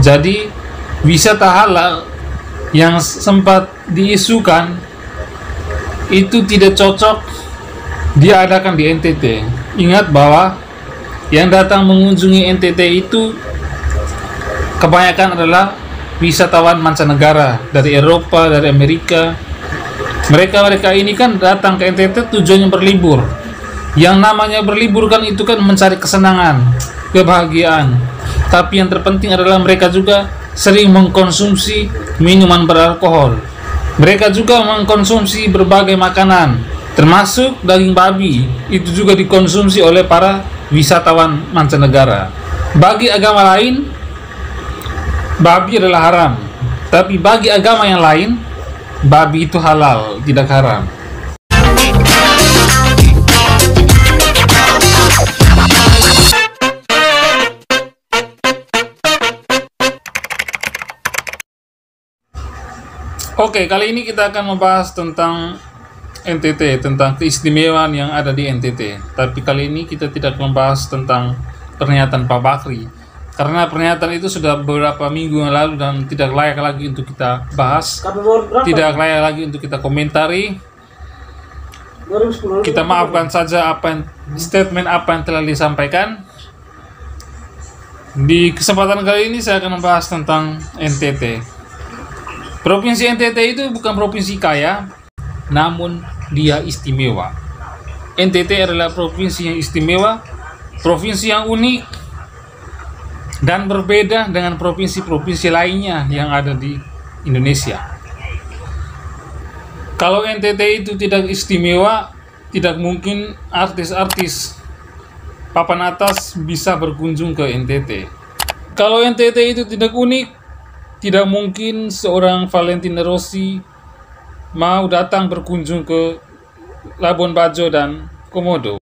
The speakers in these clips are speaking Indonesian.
Jadi wisata halal yang sempat diisukan itu tidak cocok diadakan di NTT. Ingat bahwa yang datang mengunjungi NTT itu kebanyakan adalah wisatawan mancanegara dari Eropa, dari Amerika. Mereka ini kan datang ke NTT tujuannya berlibur. Yang namanya berlibur kan itu kan mencari kesenangan, kebahagiaan. Tapi yang terpenting adalah mereka juga sering mengkonsumsi minuman beralkohol. Mereka juga mengkonsumsi berbagai makanan, termasuk daging babi. Itu juga dikonsumsi oleh para wisatawan mancanegara. Bagi agama lain, babi adalah haram. Tapi bagi agama yang lain, babi itu halal, tidak haram. Oke, kali ini kita akan membahas tentang NTT, tentang keistimewaan yang ada di NTT. Tapi kali ini kita tidak membahas tentang pernyataan Pak Bakri, karena pernyataan itu sudah beberapa minggu yang lalu dan tidak layak lagi untuk kita bahas, tidak layak lagi untuk kita komentari. Kita maafkan saja statement apa yang telah disampaikan. Di kesempatan kali ini saya akan membahas tentang NTT. Provinsi NTT itu bukan provinsi kaya, namun dia istimewa. NTT adalah provinsi yang istimewa, provinsi yang unik, dan berbeda dengan provinsi-provinsi lainnya yang ada di Indonesia. Kalau NTT itu tidak istimewa, tidak mungkin artis-artis papan atas bisa berkunjung ke NTT. Kalau NTT itu tidak unik, tidak mungkin seorang Valentino Rossi mau datang berkunjung ke Labuan Bajo dan Komodo.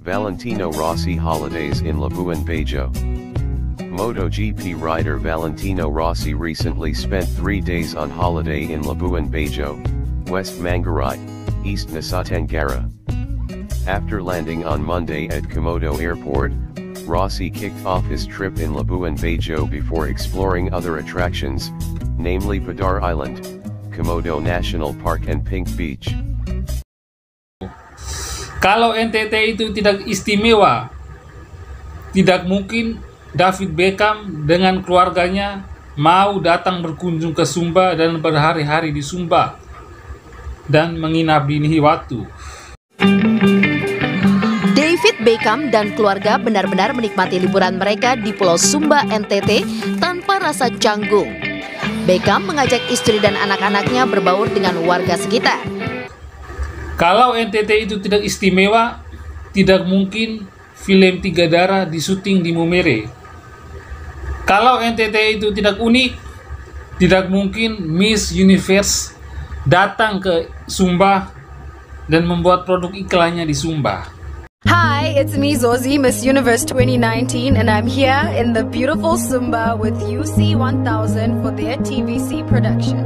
Valentino Rossi holidays in Labuan Bajo. MotoGP rider Valentino Rossi recently spent 3 days on holiday in Labuan Bajo, West Manggarai, East Nusa Tenggara. After landing on Monday at Komodo Airport, Rossi kicked off his trip in Labuan Bajo before exploring other attractions, namely Padar Island, Komodo National Park and Pink Beach. Kalau NTT itu tidak istimewa, tidak mungkin David Beckham dengan keluarganya mau datang berkunjung ke Sumba dan berhari-hari di Sumba dan menginap di Nihiwatu. David Beckham dan keluarga benar-benar menikmati liburan mereka di Pulau Sumba NTT tanpa rasa canggung. Beckham mengajak istri dan anak-anaknya berbaur dengan warga sekitar. Kalau NTT itu tidak istimewa, tidak mungkin film Tiga Darah disyuting di Mumere. Kalau NTT itu tidak unik, tidak mungkin Miss Universe datang ke Sumba dan membuat produk iklannya di Sumba. Hi, it's me Zozi, Miss Universe 2019, and I'm here in the beautiful Sumba with UC 1000 for their TVC production.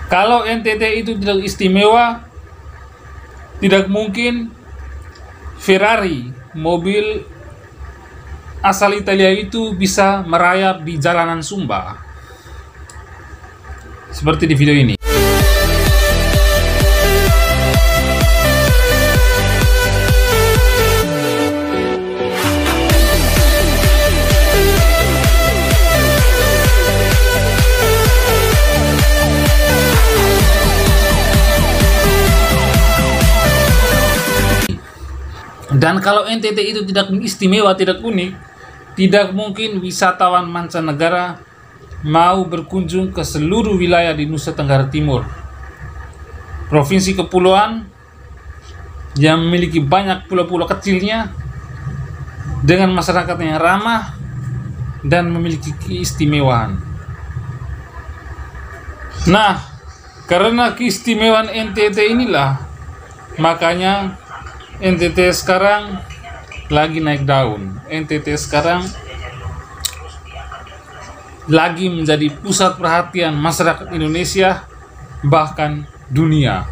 Kalau NTT itu tidak istimewa, tidak mungkin Ferrari, mobil asal Italia itu bisa merayap di jalanan Sumba. Seperti di video ini. Dan kalau NTT itu tidak istimewa, tidak unik, tidak mungkin wisatawan mancanegara mau berkunjung ke seluruh wilayah di Nusa Tenggara Timur. Provinsi kepulauan yang memiliki banyak pulau-pulau kecilnya dengan masyarakat yang ramah dan memiliki keistimewaan. Nah, karena keistimewaan NTT inilah, makanya NTT sekarang lagi naik daun. NTT sekarang lagi menjadi pusat perhatian masyarakat Indonesia, bahkan dunia.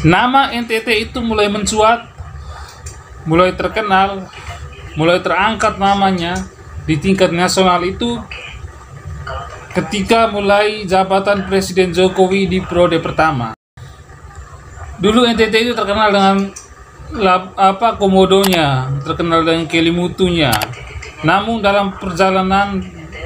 Nama NTT itu mulai mencuat, mulai terkenal, mulai terangkat namanya di tingkat nasional itu ketika mulai jabatan Presiden Jokowi di periode pertama. Dulu NTT itu terkenal dengan komodonya, terkenal dengan kelimutunya. Namun dalam perjalanan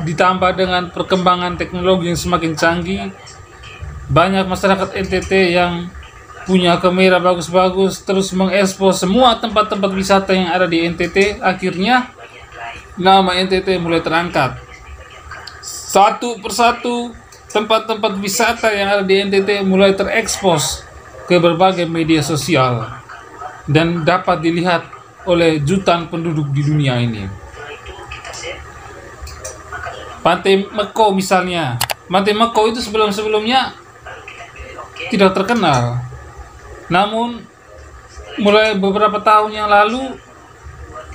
ditambah dengan perkembangan teknologi yang semakin canggih, banyak masyarakat NTT yang punya kamera bagus-bagus terus mengekspos semua tempat-tempat wisata yang ada di NTT. Akhirnya nama NTT mulai terangkat. Satu persatu tempat-tempat wisata yang ada di NTT mulai terekspos ke berbagai media sosial dan dapat dilihat oleh jutaan penduduk di dunia ini. Pantai Meko misalnya. Pantai Meko itu sebelum-sebelumnya tidak terkenal. Namun mulai beberapa tahun yang lalu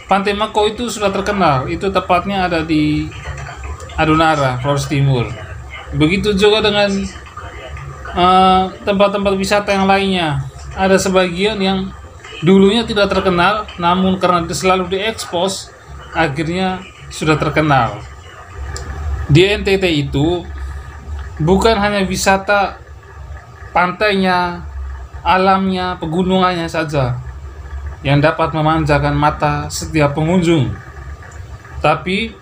Pantai Meko itu sudah terkenal. Itu tepatnya ada di Adunara, Flores Timur. Begitu juga dengan tempat-tempat wisata yang lainnya. Ada sebagian yang dulunya tidak terkenal, namun karena selalu diekspos, akhirnya sudah terkenal. Di NTT itu bukan hanya wisata pantainya, alamnya, pegunungannya saja yang dapat memanjakan mata setiap pengunjung, tapi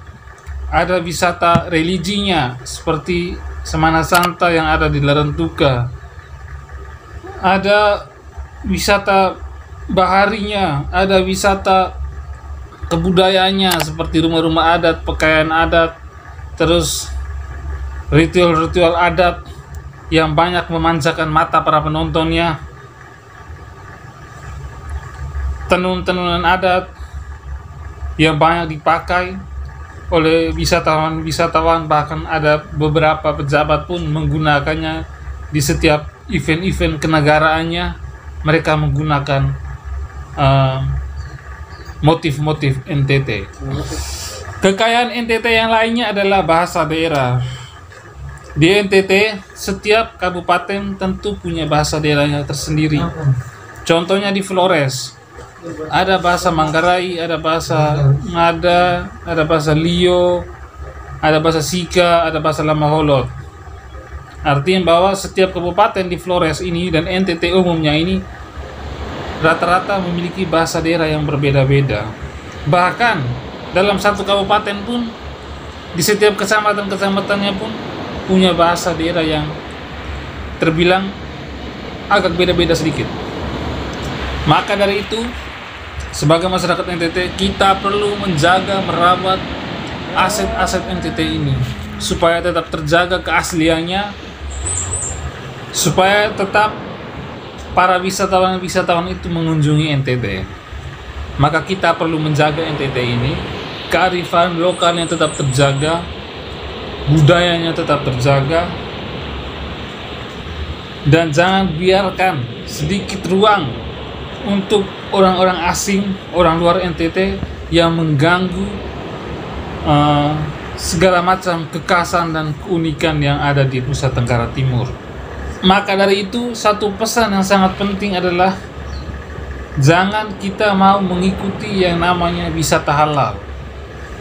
ada wisata religinya seperti Semana Santa yang ada di Larantuka, ada wisata baharinya, ada wisata kebudayaannya seperti rumah-rumah adat, pakaian adat, terus ritual-ritual adat yang banyak memanjakan mata para penontonnya, tenun-tenunan adat yang banyak dipakai oleh wisatawan-wisatawan, bahkan ada beberapa pejabat pun menggunakannya di setiap event-event kenegaraannya. Mereka menggunakan motif-motif NTT. Kekayaan NTT yang lainnya adalah bahasa daerah. Di NTT, setiap kabupaten tentu punya bahasa daerahnya tersendiri. Contohnya di Flores, ada bahasa Manggarai, ada bahasa Ngada, ada bahasa Lio, ada bahasa Sika, ada bahasa Lamaholot. Artinya bahwa setiap kabupaten di Flores ini dan NTT umumnya ini rata-rata memiliki bahasa daerah yang berbeda-beda. Bahkan dalam satu kabupaten pun, di setiap kecamatan-kecamatannya pun punya bahasa daerah yang terbilang agak beda-beda sedikit. Maka dari itu, sebagai masyarakat NTT, kita perlu menjaga, merawat aset-aset NTT ini supaya tetap terjaga keasliannya, supaya tetap para wisatawan-wisatawan itu mengunjungi NTT. Maka kita perlu menjaga NTT ini, kearifan lokalnya tetap terjaga, budayanya tetap terjaga, dan jangan biarkan sedikit ruang untuk orang-orang asing, orang luar NTT yang mengganggu segala macam kekhasan dan keunikan yang ada di Nusa Tenggara Timur. Maka dari itu, satu pesan yang sangat penting adalah jangan kita mau mengikuti yang namanya wisata halal.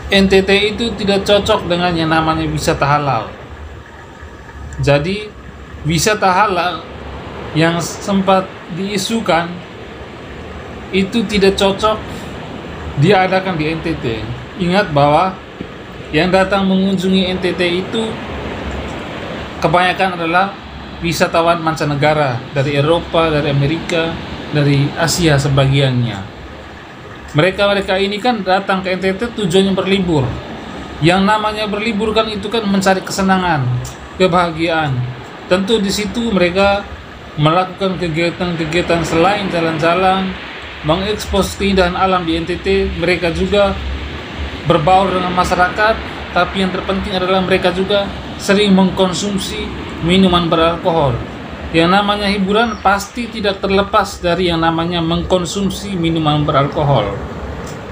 NTT itu tidak cocok dengan yang namanya wisata halal. Jadi, wisata halal yang sempat diisukan itu tidak cocok diadakan di NTT. Ingat bahwa yang datang mengunjungi NTT itu kebanyakan adalah wisatawan mancanegara dari Eropa, dari Amerika, dari Asia sebagiannya. Mereka ini kan datang ke NTT tujuannya berlibur. Yang namanya berlibur kan itu kan mencari kesenangan, kebahagiaan. Tentu di situ mereka melakukan kegiatan-kegiatan selain jalan-jalan, mengekspos keindahan alam di NTT. Mereka juga berbaur dengan masyarakat, tapi yang terpenting adalah mereka juga sering mengkonsumsi minuman beralkohol. Yang namanya hiburan pasti tidak terlepas dari yang namanya mengkonsumsi minuman beralkohol.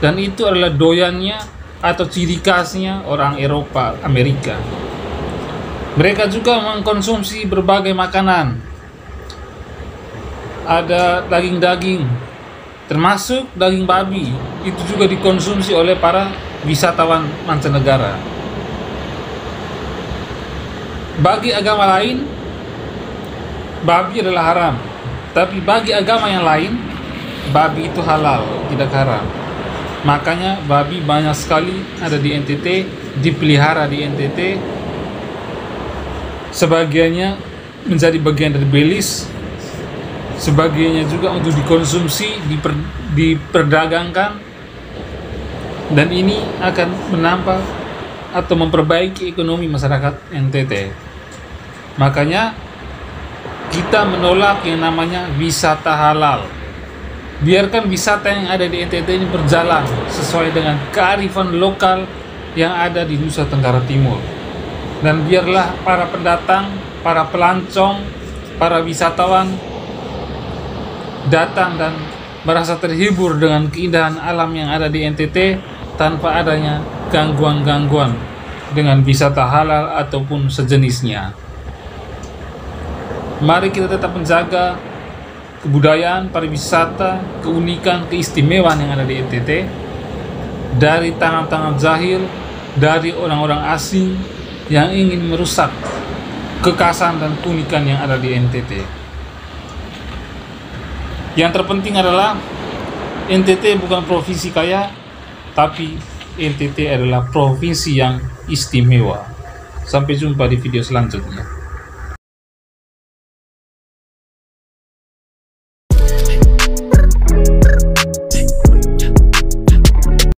Dan itu adalah doyannya atau ciri khasnya orang Eropa, Amerika. Mereka juga mengkonsumsi berbagai makanan. ada daging-daging, termasuk daging babi, itu juga dikonsumsi oleh para wisatawan mancanegara. Bagi agama lain, babi adalah haram, tapi bagi agama yang lain, babi itu halal, tidak haram. Makanya babi banyak sekali ada di NTT, dipelihara di NTT. Sebagiannya menjadi bagian dari belis, sebagiannya juga untuk dikonsumsi, diperdagangkan, dan ini akan menambah atau memperbaiki ekonomi masyarakat NTT. Makanya kita menolak yang namanya wisata halal. Biarkan wisata yang ada di NTT ini berjalan sesuai dengan kearifan lokal yang ada di Nusa Tenggara Timur. Dan biarlah para pendatang, para pelancong, para wisatawan datang dan merasa terhibur dengan keindahan alam yang ada di NTT tanpa adanya gangguan-gangguan dengan wisata halal ataupun sejenisnya. Mari kita tetap menjaga kebudayaan, pariwisata, keunikan, keistimewaan yang ada di NTT dari tangan-tangan jahil, dari orang-orang asing yang ingin merusak kekhasan dan keunikan yang ada di NTT. Yang terpenting adalah NTT bukan provinsi kaya, tapi NTT adalah provinsi yang istimewa. Sampai jumpa di video selanjutnya.